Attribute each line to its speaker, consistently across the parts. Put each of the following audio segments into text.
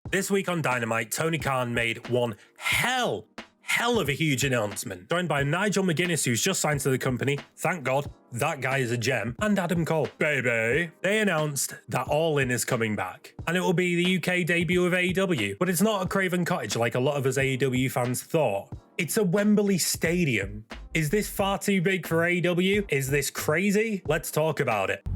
Speaker 1: This week on Dynamite, Tony Khan made one hell of a huge announcement, joined by Nigel McGuinness, who's just signed to the company. Thank God, that guy is a gem. And Adam Cole. Baby. They announced that All In is coming back, and it will be the UK debut of AEW. But it's not a Craven Cottage like a lot of us AEW fans thought. It's a Wembley Stadium. Is this far too big for AEW? Is this crazy? Let's talk about it.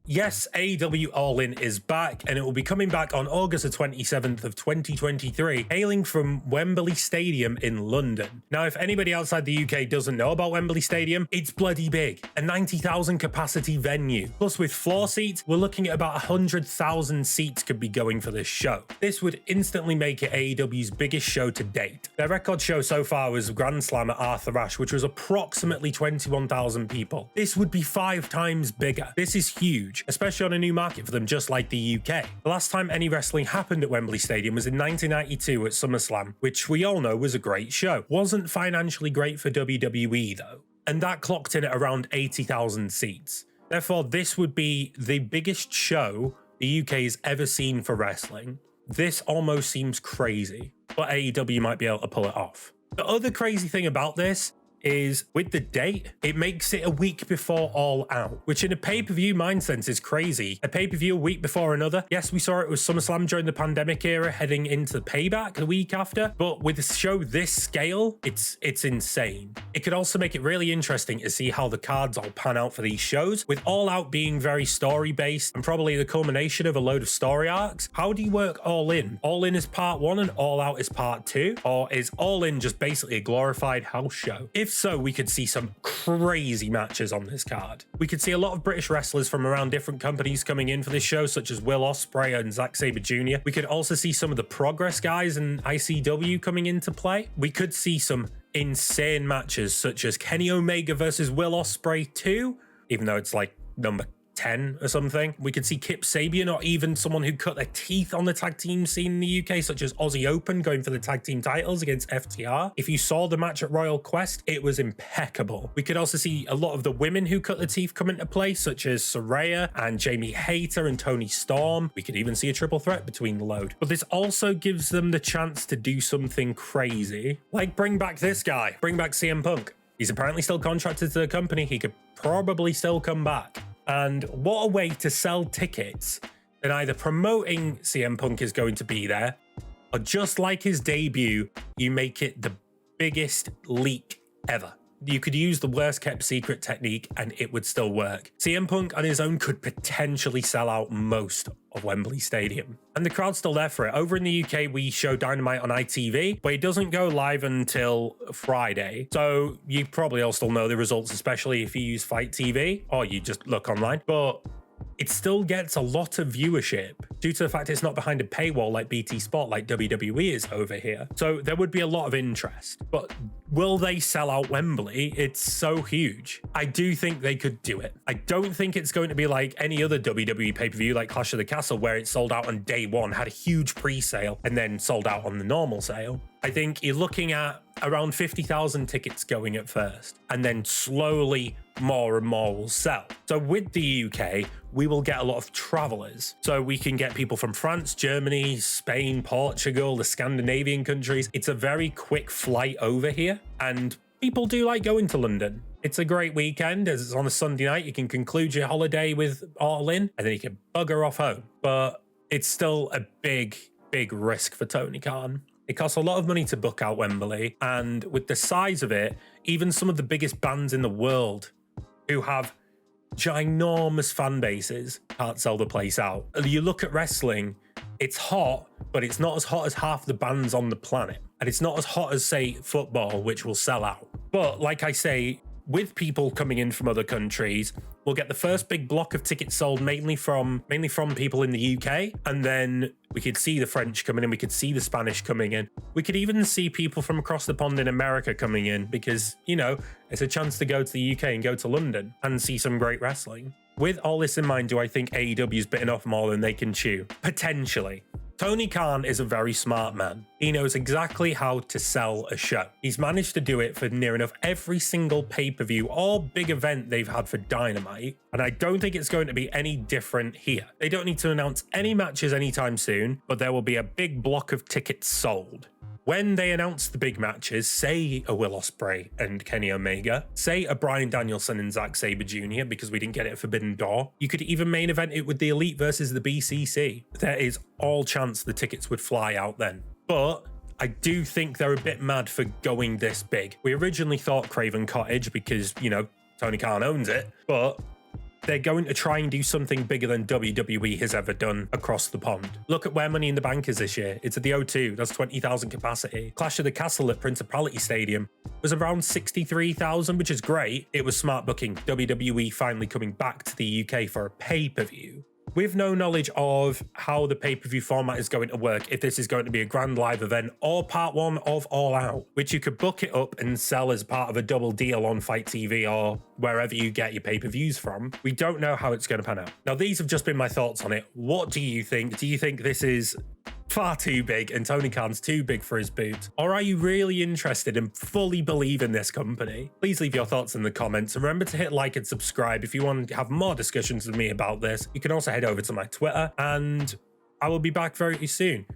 Speaker 1: Yes, AEW All In is back, and it will be coming back on August the 27th of 2023, hailing from Wembley Stadium in London. Now, if anybody outside the UK doesn't know about Wembley Stadium, it's bloody big. A 90,000 capacity venue. Plus, with floor seats, we're looking at about 100,000 seats could be going for this show. This would instantly make it AEW's biggest show to date. Their record show so far was Grand Slam at Arthur Ashe, which was approximately 21,000 people. This would be 5 times bigger. This is huge, especially on a new market for them, just like the UK. The last time any wrestling happened at Wembley Stadium was in 1992 at SummerSlam, which we all know was a great show. Wasn't financially great for WWE though, and that clocked in at around 80,000 seats. Therefore, this would be the biggest show the UK has ever seen for wrestling. This almost seems crazy, but AEW might be able to pull it off. The other crazy thing about this is with the date, it makes it a week before All Out, which in a pay-per-view mindset is crazy. A pay-per-view a week before another. Yes, we saw it with SummerSlam during the pandemic era, heading into the Payback the week after, but with a show this scale, it's insane. It could also make it really interesting to see how the cards all pan out for these shows, with All Out being very story-based and probably the culmination of a load of story arcs. How do you work All In? All In is part 1 and All Out is part 2? Or is All In just basically a glorified house show? If so, we could see some crazy matches on this card. We could see a lot of British wrestlers from around different companies coming in for this show, such as Will Ospreay and Zack Sabre Jr. We could also see some of the Progress guys and ICW coming into play. We could see some insane matches, such as Kenny Omega versus Will Ospreay 2, even though it's like number 10 or something. We could see Kip Sabian, or even someone who cut their teeth on the tag team scene in the UK, such as Aussie Open going for the tag team titles against FTR. If you saw the match at Royal Quest, it was impeccable. We could also see a lot of the women who cut their teeth come into play, such as Saraya and Jamie Hayter and Toni Storm. We could even see a triple threat between the load. But this also gives them the chance to do something crazy, like bring back this guy, bring back CM Punk. He's apparently still contracted to the company. He could probably still come back. And what a way to sell tickets than either promoting CM Punk is going to be there, or just like his debut, you make it the biggest leak ever. You could use the worst kept secret technique and it would still work. CM Punk on his own could potentially sell out most of Wembley Stadium. And the crowd's still there for it. Over in the UK, we show Dynamite on ITV, but it doesn't go live until Friday. So you probably all still know the results, especially if you use Fight TV or you just look online. But it still gets a lot of viewership due to the fact it's not behind a paywall like BT Sport, like WWE is over here. So there would be a lot of interest. But will they sell out Wembley? It's so huge. I do think they could do it. I don't think it's going to be like any other WWE pay-per-view like Clash of the Castle, where it sold out on day one, had a huge pre-sale, and then sold out on the normal sale. I think you're looking at around 50,000 tickets going at first, and then slowly more and more will sell. So with the UK, we will get a lot of travelers. So we can get people from France, Germany, Spain, Portugal, the Scandinavian countries. It's a very quick flight over here, and people do like going to London. It's a great weekend, as it's on a Sunday night. You can conclude your holiday with All In, and then you can bugger off home. But it's still a big risk for Tony Khan. It costs a lot of money to book out Wembley, and with the size of it, even some of the biggest bands in the world who have ginormous fan bases can't sell the place out. You look at wrestling, it's hot, but it's not as hot as half the bands on the planet. And it's not as hot as, say, football, which will sell out. But like I say, with people coming in from other countries, we'll get the first big block of tickets sold mainly from people in the UK, and then we could see the French coming in, we could see the Spanish coming in. We could even see people from across the pond in America coming in, because, you know, it's a chance to go to the UK and go to London and see some great wrestling. With all this in mind, do I think AEW's bitten off more than they can chew? Potentially. Tony Khan is a very smart man. He knows exactly how to sell a show. He's managed to do it for near enough every single pay-per-view or big event they've had for Dynamite, and I don't think it's going to be any different here. They don't need to announce any matches anytime soon, but there will be a big block of tickets sold. When they announce the big matches, say a Will Ospreay and Kenny Omega, say a Bryan Danielson and Zack Sabre Jr., because we didn't get it at Forbidden Door, you could even main event it with the Elite versus the BCC. There is all chance the tickets would fly out then. But I do think they're a bit mad for going this big. We originally thought Craven Cottage because, you know, Tony Khan owns it, but they're going to try and do something bigger than WWE has ever done across the pond. Look at where Money in the Bank is this year. It's at the O2. That's 20,000 capacity. Clash of the Castle at Principality Stadium was around 63,000, which is great. It was smart booking. WWE finally coming back to the UK for a pay-per-view. With no knowledge of how the pay-per-view format is going to work, if this is going to be a grand live event or part one of All Out, which you could book it up and sell as part of a double deal on Fight TV or wherever you get your pay-per-views from, we don't know how it's going to pan out. Now, these have just been my thoughts on it. What do you think? Do you think this is far too big and Tony Khan's too big for his boots? Or are you really interested and fully believe in this company? Please leave your thoughts in the comments, and remember to hit like and subscribe if you want to have more discussions with me about this. You can also head over to my Twitter, and I will be back very soon.